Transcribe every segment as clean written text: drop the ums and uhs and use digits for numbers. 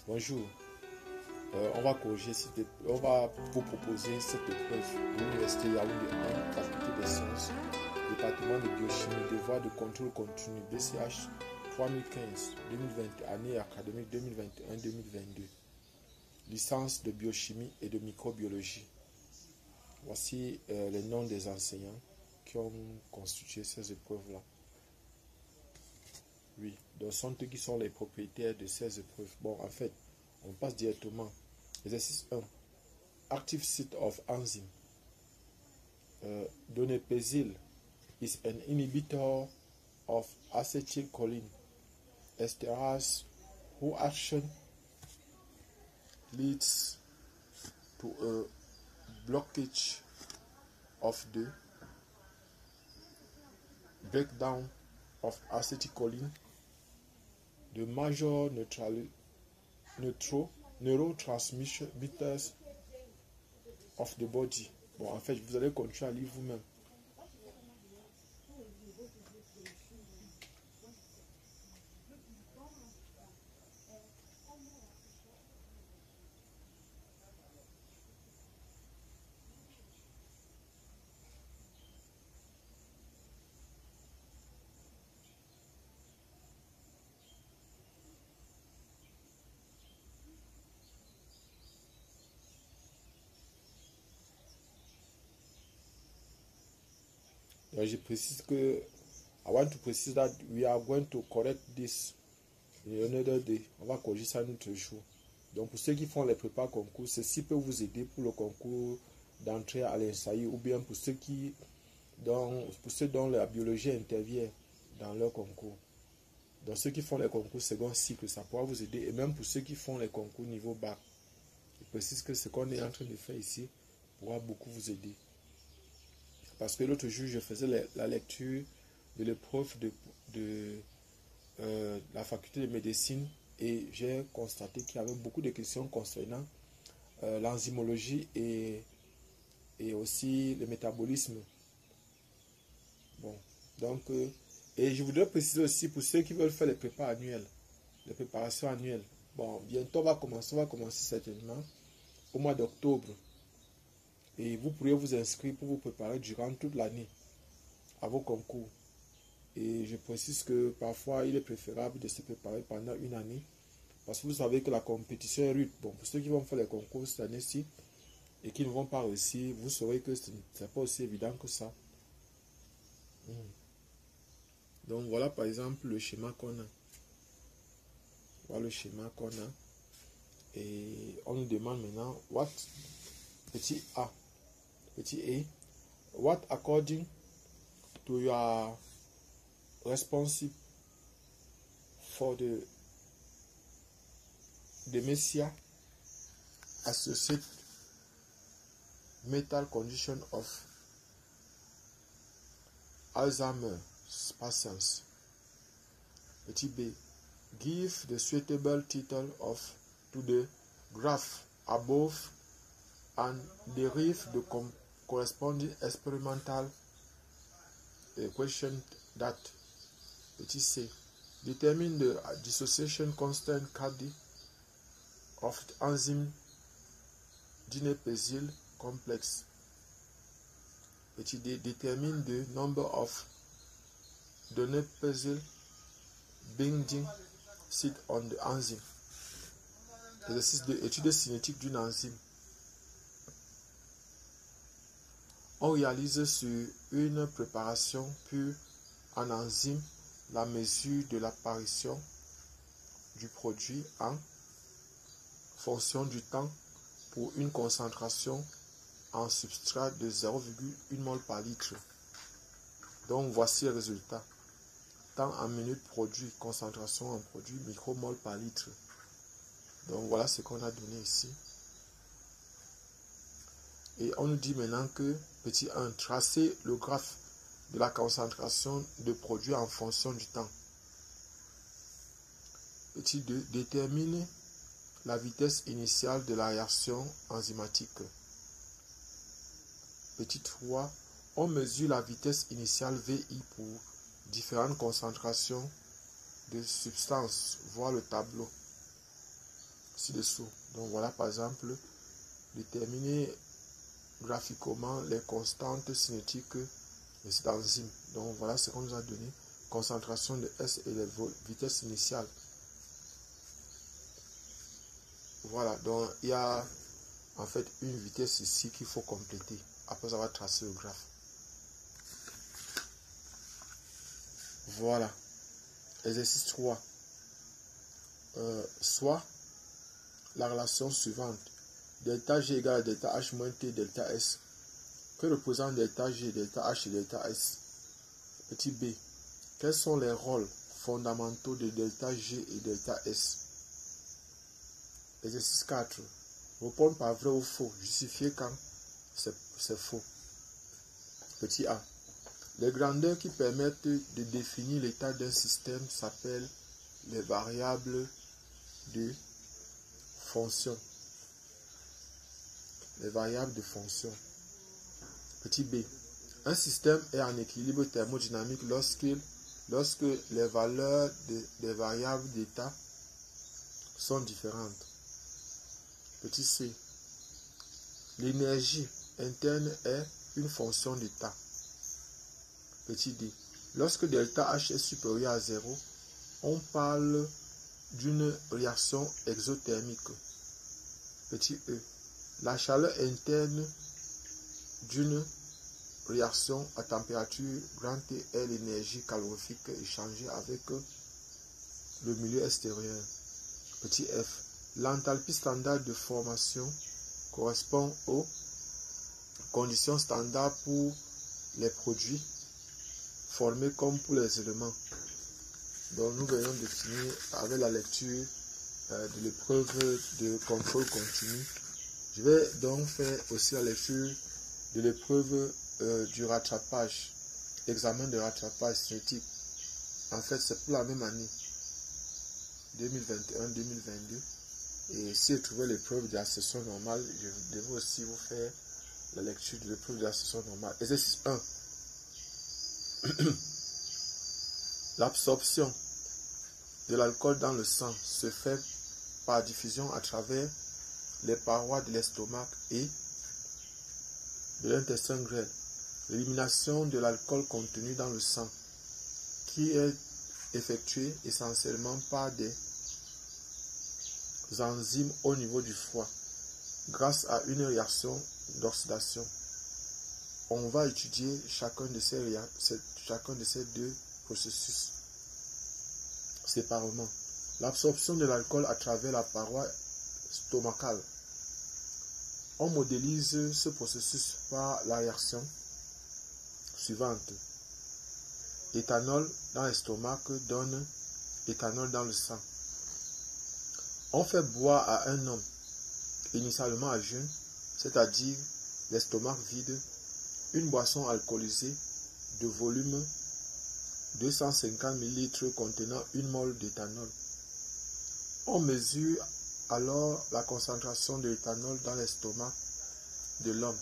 Bonjour. On va corriger on va vous proposer cette épreuve de l'Université Yaoundé en faculté des sciences, département de biochimie, devoir de contrôle continu, BCH 3015, 2020, année académique 2021-2022. Licence de biochimie et de microbiologie. Voici les noms des enseignants qui ont constitué ces épreuves-là. Oui, donc sont eux qui sont les propriétaires de ces épreuves. Bon, en fait, on passe directement. Exercice 1. Active site of enzyme. Donepezil is an inhibitor of acetylcholine esterase whose action leads to a blockage of the breakdown of acetylcholine, the major neurotransmitters of the body. Bon, en fait, vous allez continuer à lire vous-même. Donc, je précise que I want to précise that we are going to correct this in another day. On va corriger ça un autre jour. Donc, pour ceux qui font les prépas concours, ceci peut vous aider pour le concours d'entrée à l'ENSAI ou bien pour ceux dont la biologie intervient dans leur concours. Donc, ceux qui font les concours second cycle, ça pourra vous aider. Et même pour ceux qui font les concours niveau bac. Je précise que ce qu'on est en train de faire ici pourra beaucoup vous aider. Parce que l'autre jour, je faisais la lecture de l'épreuve de la faculté de médecine et j'ai constaté qu'il y avait beaucoup de questions concernant l'enzymologie et aussi le métabolisme. Bon, donc, et je voudrais préciser aussi pour ceux qui veulent faire les prépas annuels, les préparations annuelles. Bon, bientôt on va commencer certainement au mois d'octobre. Et vous pourriez vous inscrire pour vous préparer durant toute l'année à vos concours. Et je précise que parfois, il est préférable de se préparer pendant une année. Parce que vous savez que la compétition est rude. Bon, pour ceux qui vont faire les concours cette année-ci et qui ne vont pas réussir, vous saurez que ce n'est pas aussi évident que ça. Donc, voilà par exemple le schéma qu'on a. Voilà le schéma qu'on a. Et on nous demande maintenant, petit a. Petit a, what according to your responsive for the dementia associated mental condition of Alzheimer's patients. Petit b, give the suitable title to the graph above and derive the corresponding experimental equation that. Petit c, determine the dissociation constant KD of the enzyme donepezil complex. Petit d, determine the number of donepezil binding site on the enzyme. Exercice de étude cinétique d'une enzyme. On réalise sur une préparation pure en enzyme la mesure de l'apparition du produit en fonction du temps pour une concentration en substrat de 0,1 mol par litre. Donc voici le résultat. Temps en minutes produit, concentration en produit, micromol par litre. Donc voilà ce qu'on a donné ici. Et on nous dit maintenant que, petit 1, tracer le graphe de la concentration de produits en fonction du temps. Petit 2, détermine la vitesse initiale de la réaction enzymatique. Petit 3, on mesure la vitesse initiale VI pour différentes concentrations de substances. Voir le tableau ci-dessous. Donc voilà par exemple, déterminer graphiquement les constantes cinétiques de cette enzyme. Donc voilà ce qu'on nous a donné. Concentration de S et les vitesses initiales. Voilà, donc il y a en fait une vitesse ici qu'il faut compléter après avoir tracé le graphe. Voilà. Exercice 3. Soit la relation suivante. Delta G égale à delta H moins T delta S. Que représentent delta G, delta H et delta S? Petit b. Quels sont les rôles fondamentaux de delta G et delta S? Exercice 4. Répondre par vrai ou faux. Justifier quand c'est faux. Petit a. Les grandeurs qui permettent de définir l'état d'un système s'appellent les variables de fonction. Les variables de fonction. Petit b. Un système est en équilibre thermodynamique lorsque les valeurs des variables d'état sont différentes. Petit c. L'énergie interne est une fonction d'état. Petit d. Lorsque delta H est supérieur à 0, on parle d'une réaction exothermique. Petit e. La chaleur interne d'une réaction à température grand T est l'énergie calorifique échangée avec le milieu extérieur. Petit f. L'enthalpie standard de formation correspond aux conditions standards pour les produits formés comme pour les éléments. Donc nous venons de finir avec la lecture de l'épreuve de contrôle continu. Je vais donc faire aussi la lecture de l'épreuve du rattrapage, examen de rattrapage cinétique. En fait, c'est pour la même année, 2021-2022. Et si je trouvais l'épreuve de la session normale, je devais aussi vous faire la lecture de l'épreuve de la session normale. Exercice 1. L'absorption de l'alcool dans le sang se fait par diffusion à travers les parois de l'estomac et de l'intestin grêle. L'élimination de l'alcool contenu dans le sang, qui est effectuée essentiellement par des enzymes au niveau du foie, grâce à une réaction d'oxydation. On va étudier chacun de ces deux processus séparément. L'absorption de l'alcool à travers la paroi stomacale. On modélise ce processus par la réaction suivante. Éthanol dans l'estomac donne éthanol dans le sang. On fait boire à un homme, initialement à jeun, c'est-à-dire l'estomac vide, une boisson alcoolisée de volume 250 ml contenant 1 mol d'éthanol. On mesure alors la concentration de l'éthanol dans l'estomac de l'homme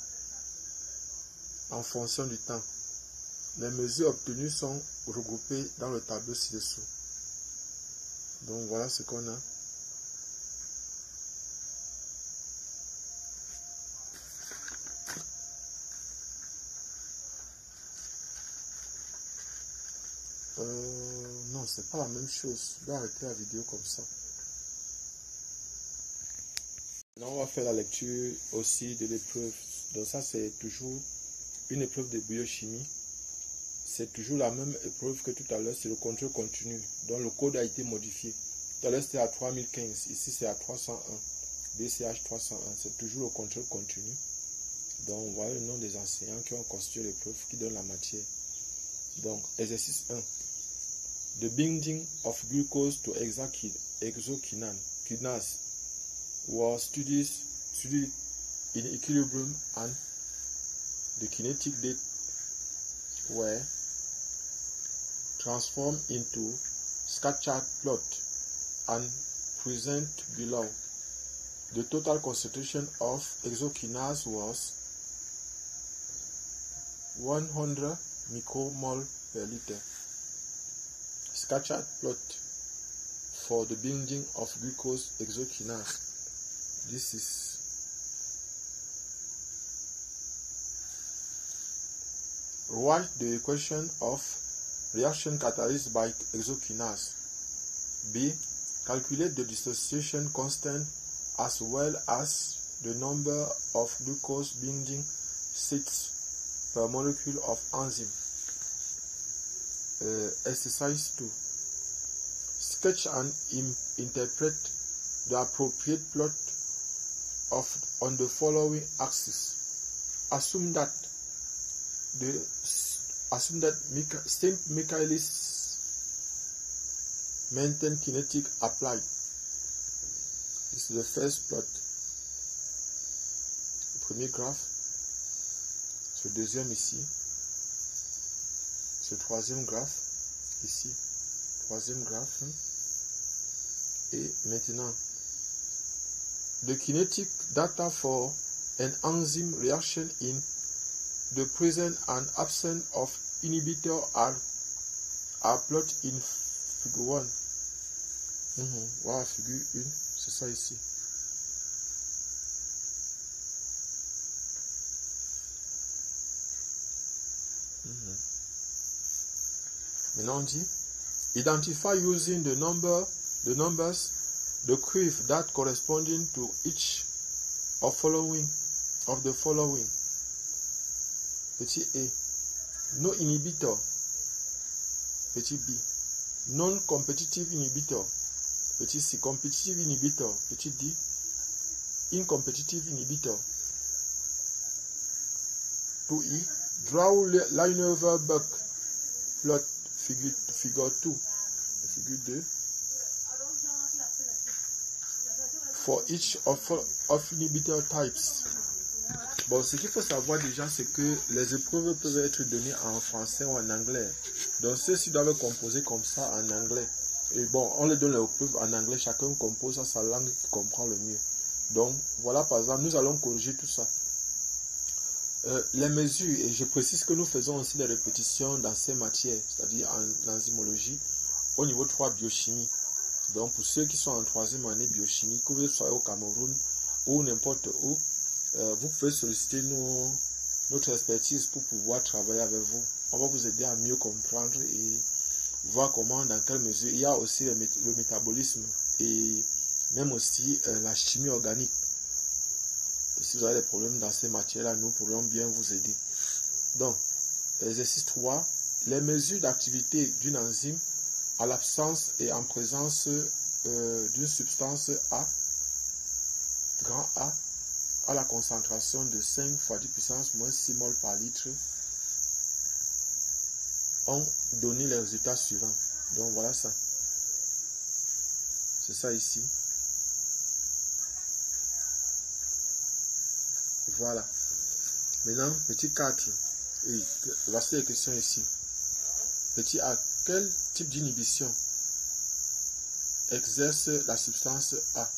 en fonction du temps. Les mesures obtenues sont regroupées dans le tableau ci-dessous. Donc voilà ce qu'on a. Non, c'est pas la même chose. Je vais arrêter la vidéo comme ça. Maintenant, on va faire la lecture aussi de l'épreuve. Donc ça, c'est toujours une épreuve de biochimie. C'est toujours la même épreuve que tout à l'heure, c'est le contrôle continu. Donc le code a été modifié. Tout à l'heure, c'était à 3015. Ici, c'est à 301. BCH 301. C'est toujours le contrôle continu. Donc, voilà le nom des enseignants qui ont constitué l'épreuve, qui donne la matière. Donc, exercice 1. The binding of glucose to exokinase was studied in equilibrium, and the kinetic data were transformed into scatter plot and present below. The total concentration of exokinase was 100 micromole per liter. Scatter plot for the binding of glucose exokinase. This is write the equation of reaction catalyzed by exokinase. B. Calculate the dissociation constant as well as the number of glucose binding sites per molecule of enzyme. Exercise 2. Sketch and interpret the appropriate plot on the following axis. Assume that same Michaelis Menten kinetic applied. This is the first plot. Le premier graphe. Ce deuxième ici. Ce troisième graphe ici. Troisième graphe. Et maintenant, the kinetic data for an enzyme reaction in the presence and absence of inhibitor are plotted in figure 1. Voilà, figure 1, c'est ça ici. Maintenant on dit, identify using the numbers, the curve that corresponding to each of the following. Petit A, no inhibitor. Petit B, non-competitive inhibitor. Petit C, competitive inhibitor. Petit D, incompetitive inhibitor. 2E, draw Lineweaver-Buck plot figure 2. Figure 2. For each of inhibitor types. Bon, ce qu'il faut savoir déjà, c'est que les épreuves peuvent être données en français ou en anglais. Donc, ceux-ci doivent composer comme ça en anglais. Et bon, on les donne les épreuves en anglais, chacun compose à sa langue qui comprend le mieux. Donc, voilà, par exemple, nous allons corriger tout ça. Les mesures, et je précise que nous faisons aussi des répétitions dans ces matières, c'est-à-dire en enzymologie, au niveau 3 biochimie. Donc, pour ceux qui sont en 3e année biochimie, que vous soyez au Cameroun ou n'importe où, vous pouvez solliciter notre expertise pour pouvoir travailler avec vous. On va vous aider à mieux comprendre et voir comment, dans quelle mesure. Il y a aussi le métabolisme et même aussi la chimie organique. Si vous avez des problèmes dans ces matières-là, nous pourrions bien vous aider. Donc, exercice 3, les mesures d'activité d'une enzyme à l'absence et en présence d'une substance A, grand A, à la concentration de 5 fois 10 puissance moins 6 mol par litre, ont donné les résultats suivants. Donc voilà ça. C'est ça ici. Voilà. Maintenant, petit 4. Et voici les questions ici. Petit A. Quel type d'inhibition exerce la substance A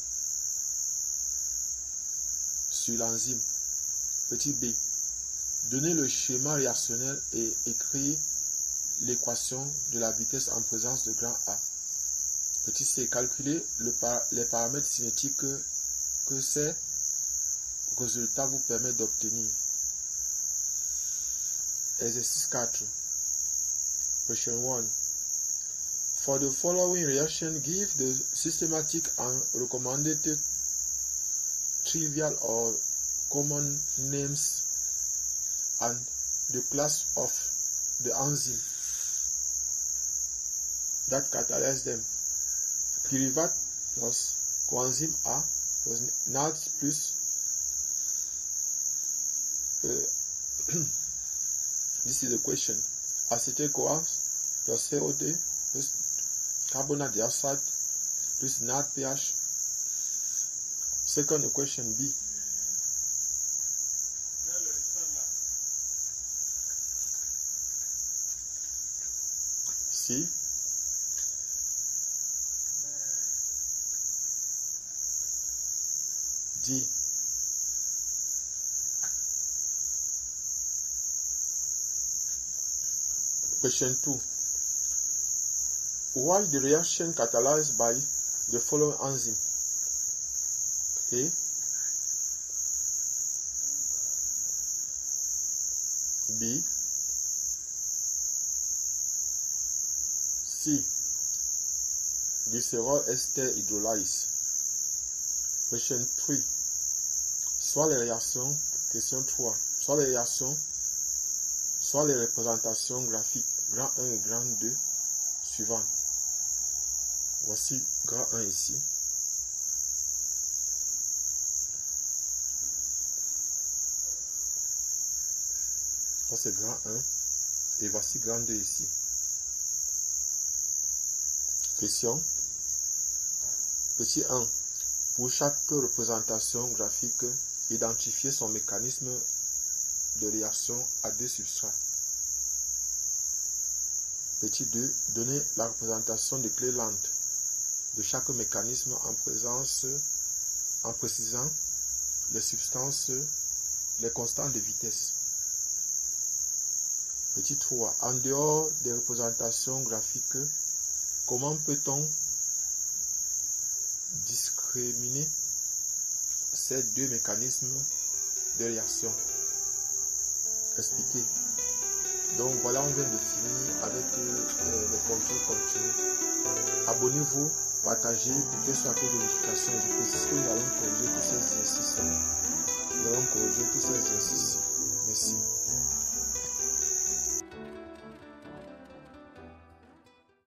sur l'enzyme? Petit B. Donner le schéma réactionnel et écrire l'équation de la vitesse en présence de grand A. Petit C. Calculer les paramètres cinétiques que ces résultats vous permettent d'obtenir. Exercice 4. Question 1. For the following reaction, give the systematic and recommended trivial or common names and the class of the enzyme that catalyze them. Pyruvate plus coenzyme A plus NADS plus this is the question. Acetyl-CoA plus CO2 plus carbonate dioxide plus NADPH. Second equation B. C. D. Question 2. Why the reaction catalyzed by the following enzyme? A. B, C, glycérol ester hydrolyse. Question 3. Soit les réactions, question 3, soit les réactions, soit les représentations graphiques grand 1 et grand 2 suivantes. Voici grand 1 ici. Ça c'est grand 1 et voici grand 2 ici. Question. Petit 1. Pour chaque représentation graphique, identifier son mécanisme de réaction à deux substrats. Petit 2. Donner la représentation de clé lente de chaque mécanisme en précisant les substances, les constantes de vitesse. Petit 3. En dehors des représentations graphiques, comment peut-on discriminer ces deux mécanismes de réaction? Expliqué. Donc voilà, on vient de finir avec les contrôles continus. Abonnez-vous, partagez, cliquez sur la cloche de notification. Je précise que nous allons corriger tous ces exercices. Merci.